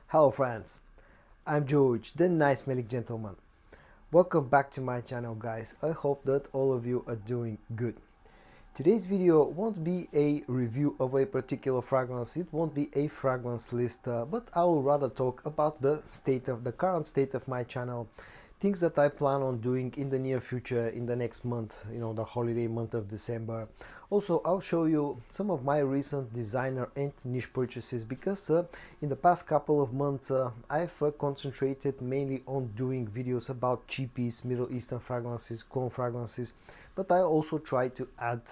Hello friends, I'm George, the nice smelling gentleman. Welcome back to my channel guys. I hope that all of you are doing good. Today's video won't be a review of a particular fragrance, it won't be a fragrance list, but I will rather talk about the current state of my channel, things that I plan on doing in the near future, in the next month, the holiday month of December. Also, I'll show you some of my recent designer and niche purchases because in the past couple of months I've concentrated mainly on doing videos about cheapies, Middle Eastern fragrances, clone fragrances, but I also try to add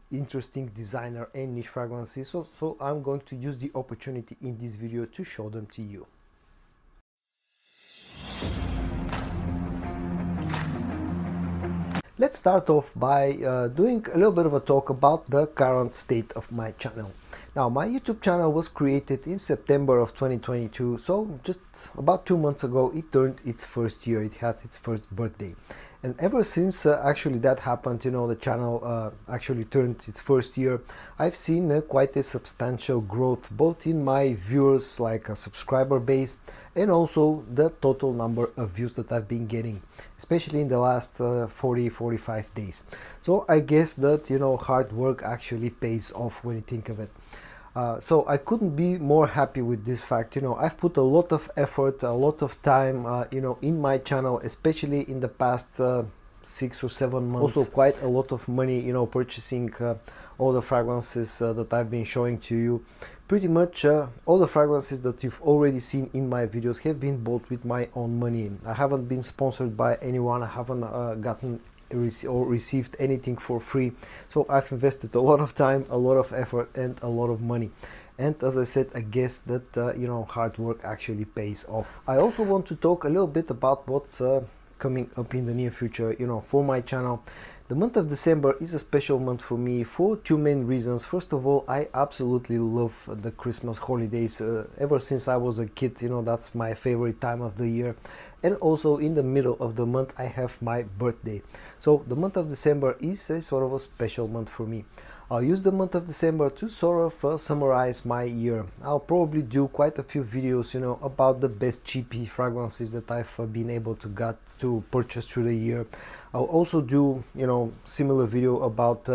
interesting designer and niche fragrances, so I'm going to use the opportunity in this video to show them to you. Let's start off by doing a little bit of a talk about the current state of my channel. Now, my YouTube channel was created in September of 2022, so just about 2 months ago it turned its first year, it had its first birthday. And ever since actually that happened, the channel actually turned its first year, I've seen quite a substantial growth both in my viewers, like a subscriber base, and also the total number of views that I've been getting, especially in the last 40-45 days. So I guess that hard work actually pays off when you think of it. So I couldn't be more happy with this fact. I've put a lot of effort, a lot of time in my channel, especially in the past 6 or 7 months. Also quite a lot of money purchasing all the fragrances that I've been showing to you. Pretty much all the fragrances that you've already seen in my videos have been bought with my own money. I haven't been sponsored by anyone, I haven't gotten or received anything for free. So I've invested a lot of time, a lot of effort, and a lot of money. And as I said, I guess that hard work actually pays off. I also want to talk a little bit about what's coming up in the near future for my channel. The month of December is a special month for me for two main reasons. First of all, I absolutely love the Christmas holidays. Ever since I was a kid, that's my favorite time of the year. And also in the middle of the month I have my birthday. So the month of December is a sort of a special month for me. I'll use the month of December to sort of summarize my year. I'll probably do quite a few videos about the best cheapy fragrances that I've been able to purchase through the year. I'll also do similar video about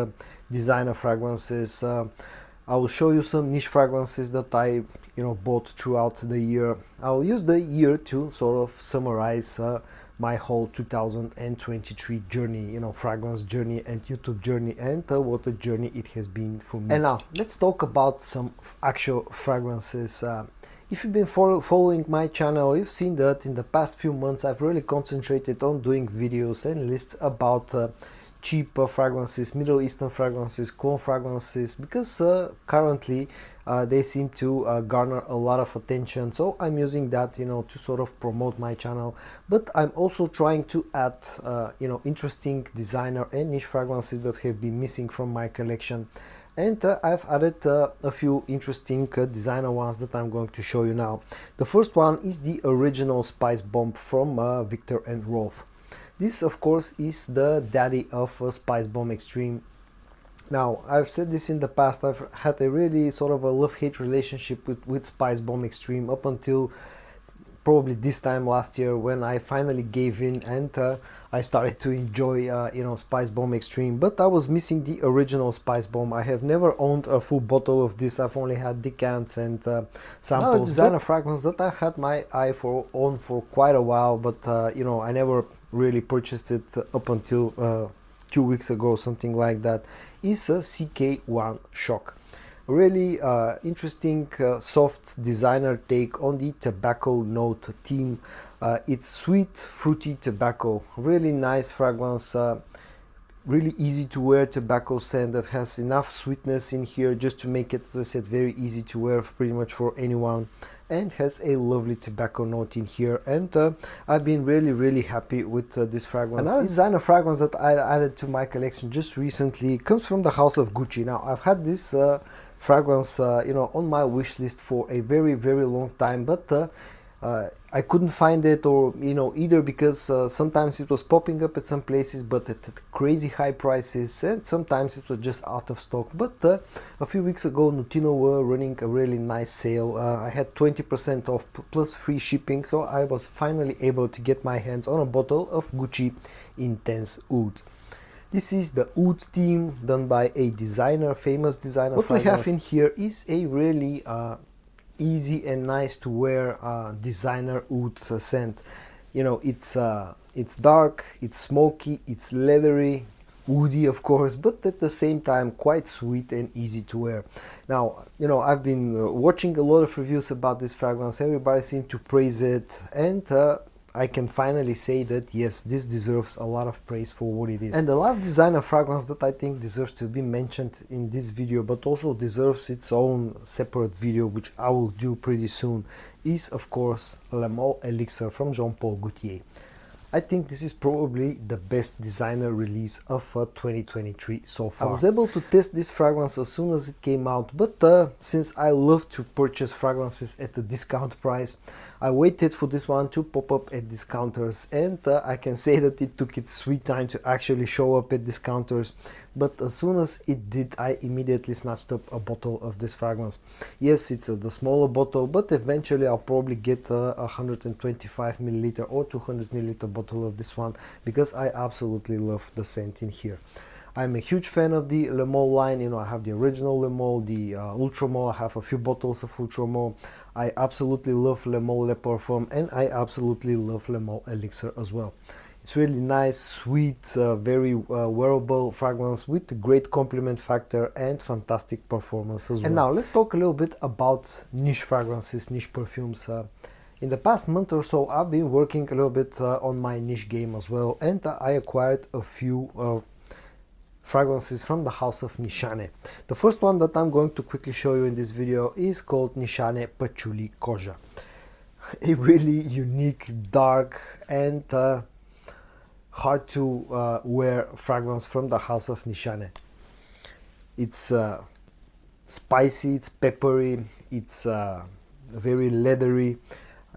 designer fragrances. I will show you some niche fragrances that I bought throughout the year. I'll use the year to sort of summarize my whole 2023 journey, fragrance journey and YouTube journey, and what a journey it has been for me. And now let's talk about some actual fragrances. If you've been following my channel, you've seen that in the past few months I've really concentrated on doing videos and lists about cheap fragrances, Middle Eastern fragrances, clone fragrances, because currently they seem to garner a lot of attention. So I'm using that to sort of promote my channel, but I'm also trying to add interesting designer and niche fragrances that have been missing from my collection. And I've added a few interesting designer ones that I'm going to show you now. The first one is the original Spice Bomb from Viktor and Rolf. This of course is the daddy of Spice Bomb Extreme. Now, I've said this in the past, I've had a really sort of a love-hate relationship with Spice Bomb Extreme up until probably this time last year, when I finally gave in and I started to enjoy Spice Bomb Extreme. But I was missing the original Spice Bomb. I have never owned a full bottle of this. I've only had decants and samples. Designer fragrance that I've had my eye on for quite a while, but I never really purchased it up until 2 weeks ago, something like that, is a CK1 Shock. Really interesting soft designer take on the tobacco note theme. It's sweet fruity tobacco, really nice fragrance, really easy to wear tobacco scent that has enough sweetness in here just to make it, as I said, very easy to wear pretty much for anyone, and has a lovely tobacco note in here. And I've been really happy with this fragrance. Another designer fragrance that I added to my collection just recently comes from the house of Gucci. Now, I've had this fragrance on my wish list for a very long time, but I couldn't find it, or either because sometimes it was popping up at some places but at crazy high prices, and sometimes it was just out of stock. But a few weeks ago Nutino were running a really nice sale. I had 20% off plus free shipping, so I was finally able to get my hands on a bottle of Gucci Intense Oud. This is the Oud theme done by a designer, famous designer. What we have in here is a really easy and nice to wear designer oud scent. It's dark, it's smoky, it's leathery, woody of course, but at the same time quite sweet and easy to wear. Now, I've been watching a lot of reviews about this fragrance. Everybody seemed to praise it, and I can finally say that yes, this deserves a lot of praise for what it is. And the last designer fragrance that I think deserves to be mentioned in this video, but also deserves its own separate video, which I will do pretty soon, is of course Le Male Elixir from Jean Paul Gaultier. I think this is probably the best designer release of 2023 so far. I was able to test this fragrance as soon as it came out, but since I love to purchase fragrances at the discount price, I waited for this one to pop up at discounters, and I can say that it took its sweet time to actually show up at discounters. But as soon as it did, I immediately snatched up a bottle of this fragrance. Yes, it's the smaller bottle, but eventually I'll probably get a 125 milliliter or 200 milliliter bottle of this one, because I absolutely love the scent in here. I'm a huge fan of the Le Male line. I have the original Le Male, the Ultra Male. I have a few bottles of Ultra Male. I absolutely love Le Male Le Parfum, and I absolutely love Le Male Elixir as well. It's really nice, sweet, very wearable fragrance with great compliment factor and fantastic performance as well. And now let's talk a little bit about niche fragrances, niche perfumes. In the past month or so, I've been working a little bit on my niche game as well, and I acquired a few fragrances from the house of Nishan. The first one that I'm going to quickly show you in this video is called Nishan Patchouli Koja. A really unique, dark, and hard to wear fragrance from the house of Nishan. It's spicy, it's peppery, it's very leathery,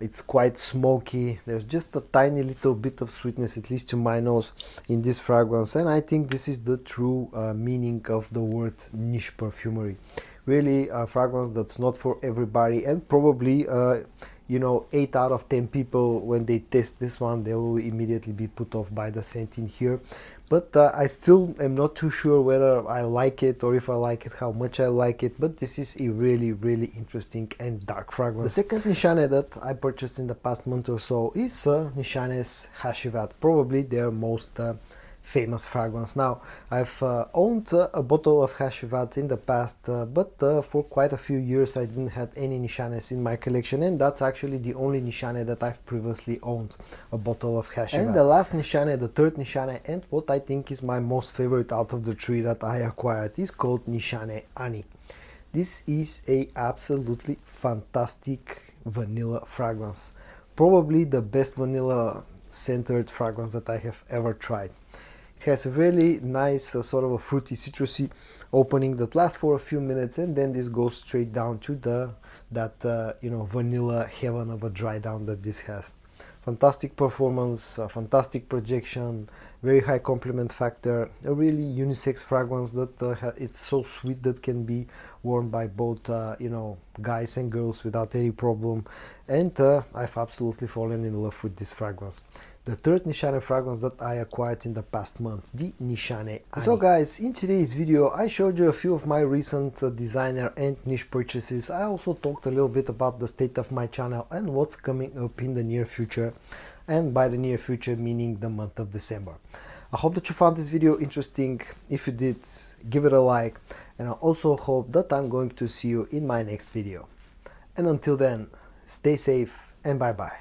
it's quite smoky. There's just a tiny little bit of sweetness, at least to my nose, in this fragrance, and I think this is the true meaning of the word niche perfumery. Really a fragrance that's not for everybody, and probably 8 out of 10 people, when they test this one, they will immediately be put off by the scent in here. But I still am not too sure whether I like it, or if I like it, how much I like it. But this is a really, really interesting and dark fragrance. The second Nishan that I purchased in the past month or so is Nishan's Hashivat, probably their most famous fragrance. Now, I've owned a bottle of Hashivat in the past, but for quite a few years I didn't have any Nishanes in my collection, and that's actually the only Nishane that I've previously owned a bottle of Hashivat. And the last Nishane, the third Nishane, and what I think is my most favorite out of the three that I acquired, is called Nishane Ani. This is a absolutely fantastic vanilla fragrance. Probably the best vanilla centered fragrance that I have ever tried. It has a really nice sort of a fruity, citrusy opening that lasts for a few minutes, and then this goes straight down to that vanilla heaven of a dry down that this has. Fantastic performance, fantastic projection, very high compliment factor, a really unisex fragrance that it's so sweet that can be worn by both guys and girls without any problem, and I've absolutely fallen in love with this fragrance. The third Nishan fragrance that I acquired in the past month, the Nishan Ani. So guys, in today's video I showed you a few of my recent designer and niche purchases. I also talked a little bit about the state of my channel and what's coming up in the near future, and by the near future meaning the month of December. I hope that you found this video interesting. If you did, give it a like, and I also hope that I'm going to see you in my next video. And until then, stay safe and bye bye.